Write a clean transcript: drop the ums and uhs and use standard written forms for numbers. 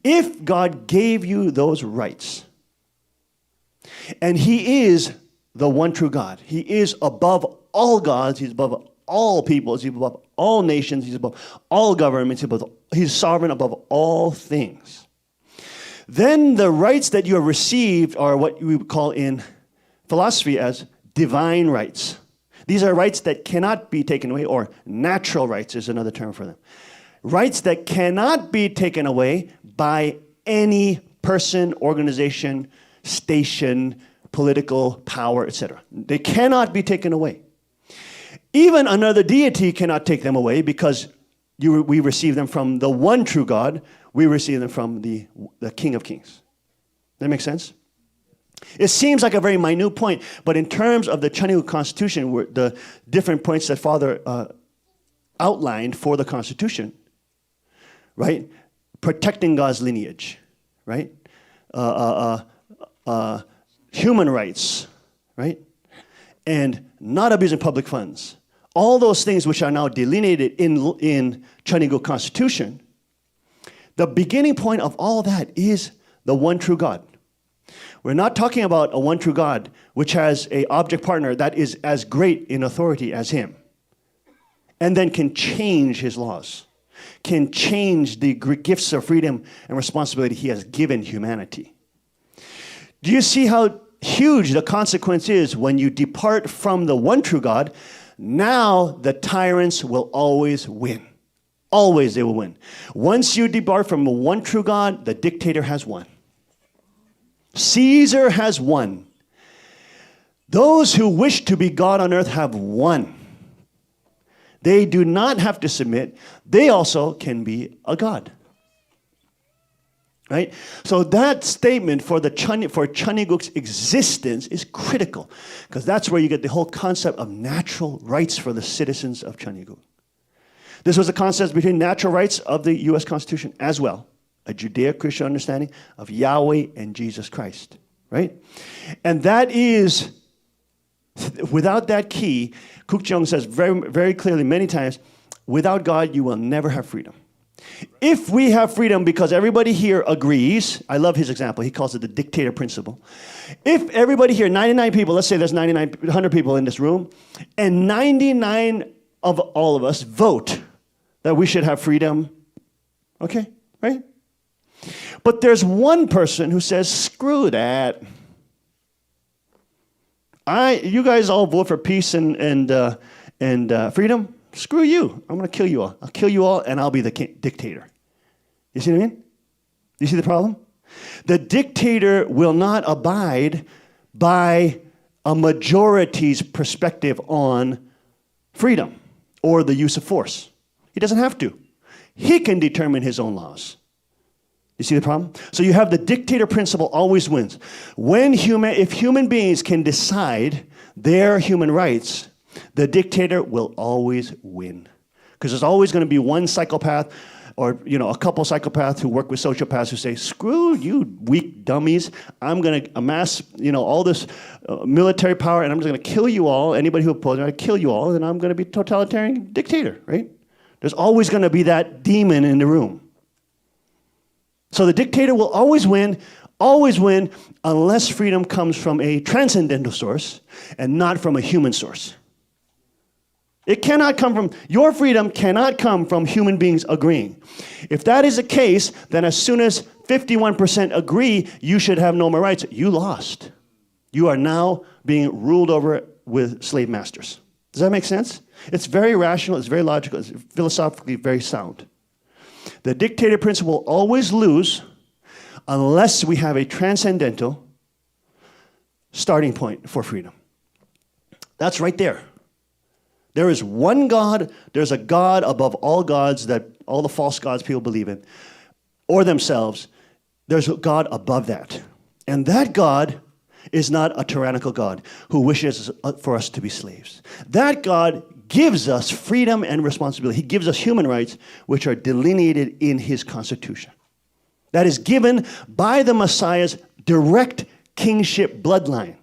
If God gave you those rights, and he is the one true God, he is above all gods, he's above all peoples, he's above all nations, he's above all governments, he's sovereign above all things. Then the rights that you have received are what we would call in philosophy as divine rights. These are rights that cannot be taken away, or natural rights is another term for them. Rights that cannot be taken away by any person, organization, station, political power, etc. They cannot be taken away. Even another deity cannot take them away, because we receive them from the one true God. We receive them from the King of Kings. That makes sense? It seems like a very minute point, but in terms of the Cheon-il Guk Constitution, the different points that Father outlined for the Constitution, right? Protecting God's lineage, right? Human rights, right? And not abusing public funds. All those things which are now delineated in Cheon-il Guk Constitution, the beginning point of all that is the one true God. We're not talking about a one true God which has an object partner that is as great in authority as him, and then can change his laws, can change the gifts of freedom and responsibility he has given humanity. Do you see how huge the consequence is when you depart from the one true God? Now the tyrants will always win. Always they will win. Once you depart from the one true God, the dictator has won. Caesar has won. Those who wish to be God on earth have won. They do not have to submit. They also can be a God. Right? So that statement for Cheon-il Guk's existence is critical, because that's where you get the whole concept of natural rights for the citizens of Cheon-il Guk. This was a concept between natural rights of the U.S. Constitution as well, a Judeo-Christian understanding of Yahweh and Jesus Christ, right? And that is, without that key, Kuk Jeong says very, very clearly many times, without God, you will never have freedom. If we have freedom because everybody here agrees, I love his example, he calls it the dictator principle. If everybody here, 99 people, let's say there's 100 people in this room, and 99 of all of us vote that we should have freedom, okay, right? But there's one person who says, screw that. You guys all vote for peace and freedom. Screw you. I'm going to kill you all. I'll kill you all, and I'll be the dictator. You see what I mean? You see the problem? The dictator will not abide by a majority's perspective on freedom or the use of force. He doesn't have to. He can determine his own laws. You see the problem? So you have the dictator principle always wins. If human beings can decide their human rights, the dictator will always win. Because there's always going to be one psychopath or a couple psychopaths who work with sociopaths who say, screw you weak dummies. I'm going to amass all this military power, and I'm just going to kill you all. Anybody who opposes me, I'm going to kill you all, and I'm going to be totalitarian dictator, right? There's always going to be that demon in the room. So the dictator will always win, unless freedom comes from a transcendental source and not from a human source. Your freedom cannot come from human beings agreeing. If that is the case, then as soon as 51% agree, you should have no more rights. You lost. You are now being ruled over with slave masters. Does that make sense? It's very rational, it's very logical, it's philosophically very sound. The dictator principle will always lose unless we have a transcendental starting point for freedom. That's right there. There is one God. There's a God above all gods that all the false gods people believe in, or themselves. There's a God above that. And that God is not a tyrannical God who wishes for us to be slaves. That God gives us freedom and responsibility. He gives us human rights, which are delineated in his Constitution. That is given by the Messiah's direct kingship bloodline.